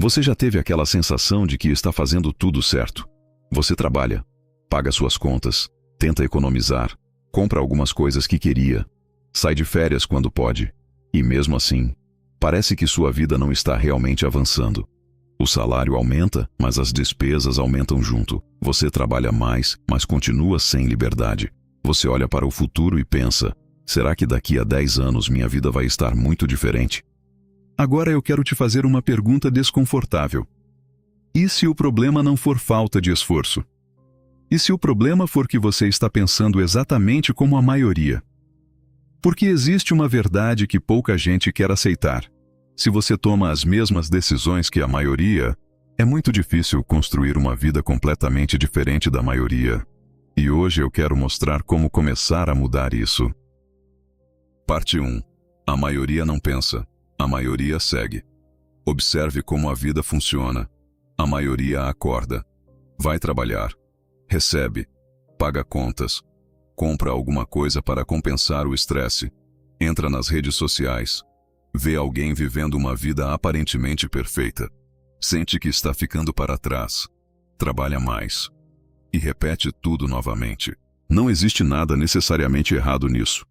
Você já teve aquela sensação de que está fazendo tudo certo? Você trabalha, paga suas contas, tenta economizar, compra algumas coisas que queria, sai de férias quando pode, e mesmo assim, parece que sua vida não está realmente avançando. O salário aumenta, mas as despesas aumentam junto. Você trabalha mais, mas continua sem liberdade. Você olha para o futuro e pensa: será que daqui a 10 anos minha vida vai estar muito diferente? Agora eu quero te fazer uma pergunta desconfortável. E se o problema não for falta de esforço? E se o problema for que você está pensando exatamente como a maioria? Porque existe uma verdade que pouca gente quer aceitar. Se você toma as mesmas decisões que a maioria, é muito difícil construir uma vida completamente diferente da maioria. E hoje eu quero mostrar como começar a mudar isso. Parte 1. A maioria não pensa. A maioria segue. Observe como a vida funciona. A maioria acorda, vai trabalhar, recebe, paga contas, compra alguma coisa para compensar o estresse, entra nas redes sociais, vê alguém vivendo uma vida aparentemente perfeita, sente que está ficando para trás, trabalha mais e repete tudo novamente. Não existe nada necessariamente errado nisso.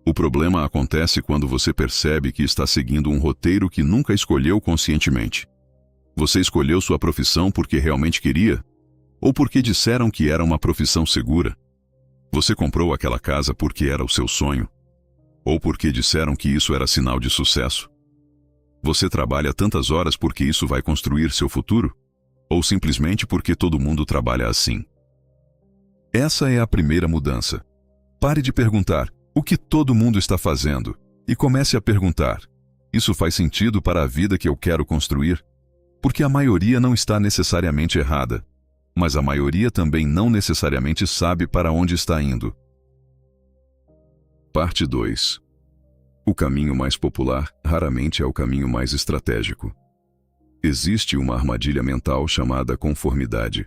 O problema acontece quando você percebe que está seguindo um roteiro que nunca escolheu conscientemente. Você escolheu sua profissão porque realmente queria? Ou porque disseram que era uma profissão segura? Você comprou aquela casa porque era o seu sonho? Ou porque disseram que isso era sinal de sucesso? Você trabalha tantas horas porque isso vai construir seu futuro? Ou simplesmente porque todo mundo trabalha assim? Essa é a primeira mudança. Pare de perguntar o que todo mundo está fazendo e comece a perguntar: isso faz sentido para a vida que eu quero construir? Porque a maioria não está necessariamente errada, mas a maioria também não necessariamente sabe para onde está indo. Parte 2. O caminho mais popular raramente é o caminho mais estratégico. Existe uma armadilha mental chamada conformidade.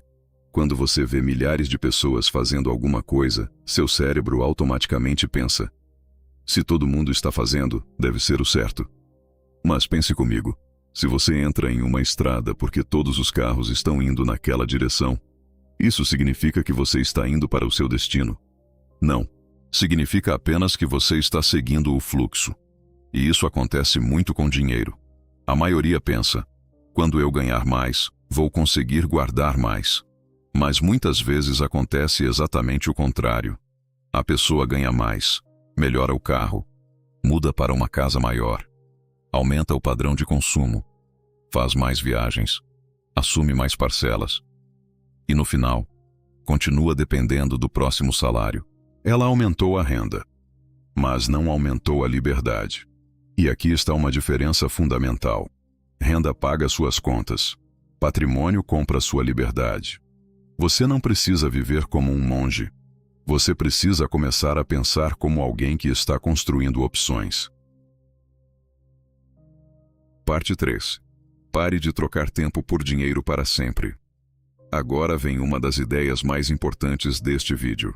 Quando você vê milhares de pessoas fazendo alguma coisa, seu cérebro automaticamente pensa: se todo mundo está fazendo, deve ser o certo. Mas pense comigo. Se você entra em uma estrada porque todos os carros estão indo naquela direção, isso significa que você está indo para o seu destino? Não. Significa apenas que você está seguindo o fluxo. E isso acontece muito com dinheiro. A maioria pensa: quando eu ganhar mais, vou conseguir guardar mais. Mas muitas vezes acontece exatamente o contrário. A pessoa ganha mais, melhora o carro, muda para uma casa maior, aumenta o padrão de consumo, faz mais viagens, assume mais parcelas. E no final, continua dependendo do próximo salário. Ela aumentou a renda, mas não aumentou a liberdade. E aqui está uma diferença fundamental. Renda paga suas contas. Patrimônio compra sua liberdade. Você não precisa viver como um monge. Você precisa começar a pensar como alguém que está construindo opções. Parte 3. Pare de trocar tempo por dinheiro para sempre. Agora vem uma das ideias mais importantes deste vídeo.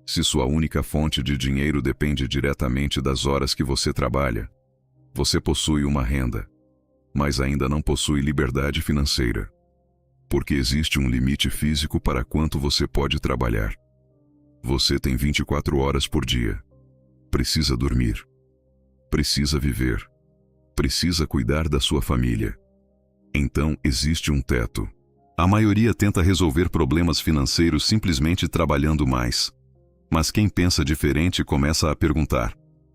Se sua única fonte de dinheiro depende diretamente das horas que você trabalha, você possui uma renda, mas ainda não possui liberdade financeira. Porque existe um limite físico para quanto você pode trabalhar. Você tem 24 horas por dia. Precisa dormir. Precisa viver. Precisa cuidar da sua família. Então existe um teto. A maioria tenta resolver problemas financeiros simplesmente trabalhando mais. Mas quem pensa diferente começa a perguntar: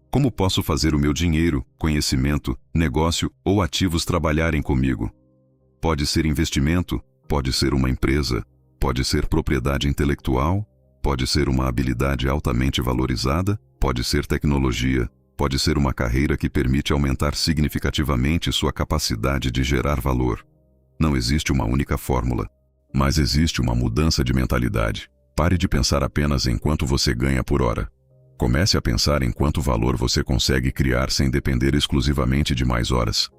como posso fazer o meu dinheiro, conhecimento, negócio ou ativos trabalharem comigo? Pode ser investimento, pode ser uma empresa, pode ser propriedade intelectual, pode ser uma habilidade altamente valorizada, pode ser tecnologia, pode ser uma carreira que permite aumentar significativamente sua capacidade de gerar valor. Não existe uma única fórmula, mas existe uma mudança de mentalidade. Pare de pensar apenas em quanto você ganha por hora. Comece a pensar em quanto valor você consegue criar sem depender exclusivamente de mais horas.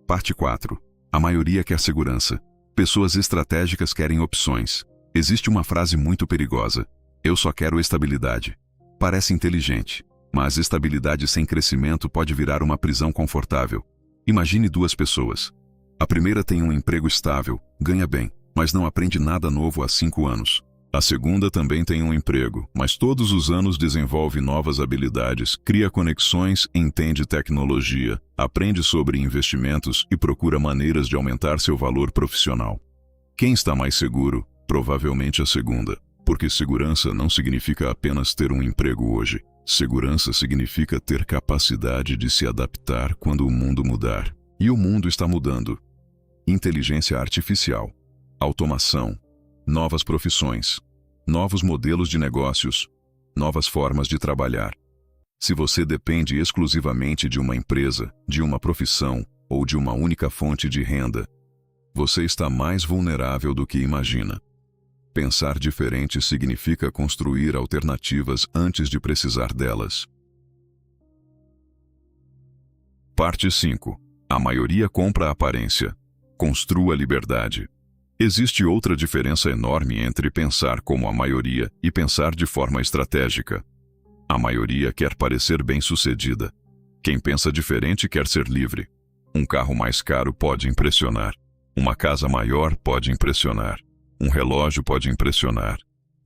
Parte 4. A maioria quer segurança. Pessoas estratégicas querem opções. Existe uma frase muito perigosa: eu só quero estabilidade. Parece inteligente, mas estabilidade sem crescimento pode virar uma prisão confortável. Imagine duas pessoas. A primeira tem um emprego estável, ganha bem, mas não aprende nada novo há 5 anos. A segunda também tem um emprego, mas todos os anos desenvolve novas habilidades, cria conexões, entende tecnologia, aprende sobre investimentos e procura maneiras de aumentar seu valor profissional. Quem está mais seguro? Provavelmente a segunda, porque segurança não significa apenas ter um emprego hoje. Segurança significa ter capacidade de se adaptar quando o mundo mudar. E o mundo está mudando. Inteligência artificial, automação, novas profissões, novos modelos de negócios, novas formas de trabalhar. Se você depende exclusivamente de uma empresa, de uma profissão ou de uma única fonte de renda, você está mais vulnerável do que imagina. Pensar diferente significa construir alternativas antes de precisar delas. Parte 5. A maioria compra a aparência. Construa liberdade. Existe outra diferença enorme entre pensar como a maioria e pensar de forma estratégica. A maioria quer parecer bem-sucedida. Quem pensa diferente quer ser livre. Um carro mais caro pode impressionar. Uma casa maior pode impressionar. Um relógio pode impressionar.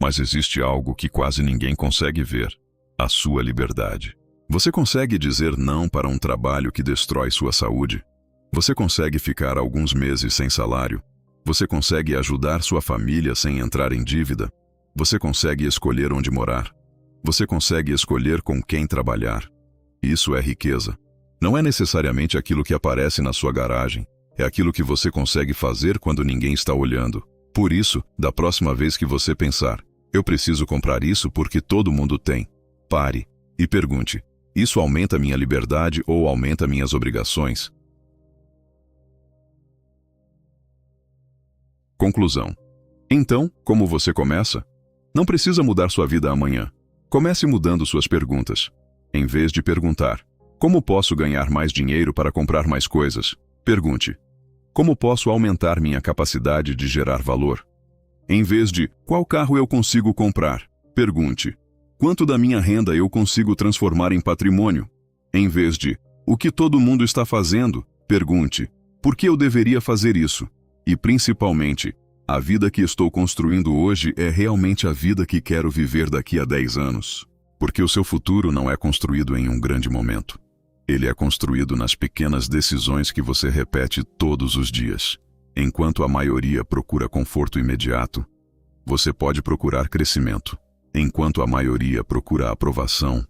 Mas existe algo que quase ninguém consegue ver: a sua liberdade. Você consegue dizer não para um trabalho que destrói sua saúde? Você consegue ficar alguns meses sem salário? Você consegue ajudar sua família sem entrar em dívida? Você consegue escolher onde morar? Você consegue escolher com quem trabalhar? Isso é riqueza. Não é necessariamente aquilo que aparece na sua garagem. É aquilo que você consegue fazer quando ninguém está olhando. Por isso, da próxima vez que você pensar, eu preciso comprar isso porque todo mundo tem, pare e pergunte: isso aumenta minha liberdade ou aumenta minhas obrigações? Conclusão. Então, como você começa? Não precisa mudar sua vida amanhã. Comece mudando suas perguntas. Em vez de perguntar: como posso ganhar mais dinheiro para comprar mais coisas? Pergunte: como posso aumentar minha capacidade de gerar valor? Em vez de qual carro eu consigo comprar? Pergunte: quanto da minha renda eu consigo transformar em patrimônio? Em vez de o que todo mundo está fazendo? Pergunte: por que eu deveria fazer isso? E principalmente, a vida que estou construindo hoje é realmente a vida que quero viver daqui a 10 anos? Porque o seu futuro não é construído em um grande momento. Ele é construído nas pequenas decisões que você repete todos os dias. Enquanto a maioria procura conforto imediato, você pode procurar crescimento. Enquanto a maioria procura aprovação,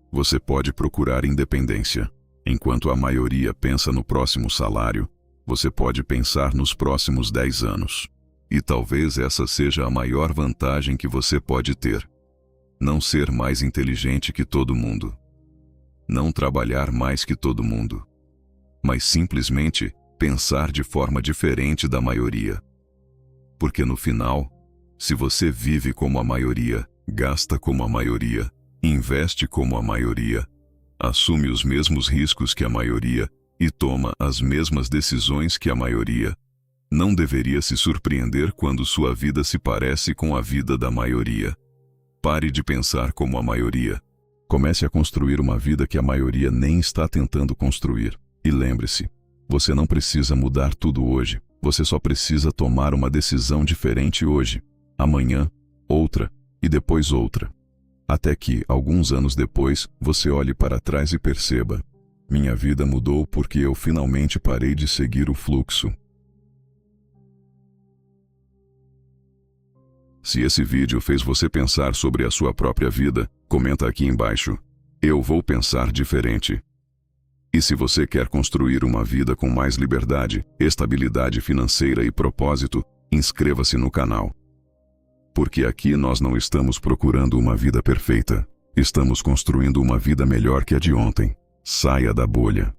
você pode procurar independência. Enquanto a maioria pensa no próximo salário, você pode pensar nos próximos 10 anos. E talvez essa seja a maior vantagem que você pode ter. Não ser mais inteligente que todo mundo. Não trabalhar mais que todo mundo, mas simplesmente pensar de forma diferente da maioria. Porque no final, se você vive como a maioria, gasta como a maioria, investe como a maioria, assume os mesmos riscos que a maioria e toma as mesmas decisões que a maioria, não deveria se surpreender quando sua vida se parece com a vida da maioria. Pare de pensar como a maioria. Comece a construir uma vida que a maioria nem está tentando construir. E lembre-se, você não precisa mudar tudo hoje. Você só precisa tomar uma decisão diferente hoje, amanhã, outra e depois outra. Até que, alguns anos depois, você olhe para trás e perceba: minha vida mudou porque eu finalmente parei de seguir o fluxo. Se esse vídeo fez você pensar sobre a sua própria vida, comenta aqui embaixo: eu vou pensar diferente. E se você quer construir uma vida com mais liberdade, estabilidade financeira e propósito, inscreva-se no canal. Porque aqui nós não estamos procurando uma vida perfeita. Estamos construindo uma vida melhor que a de ontem. Saia da bolha.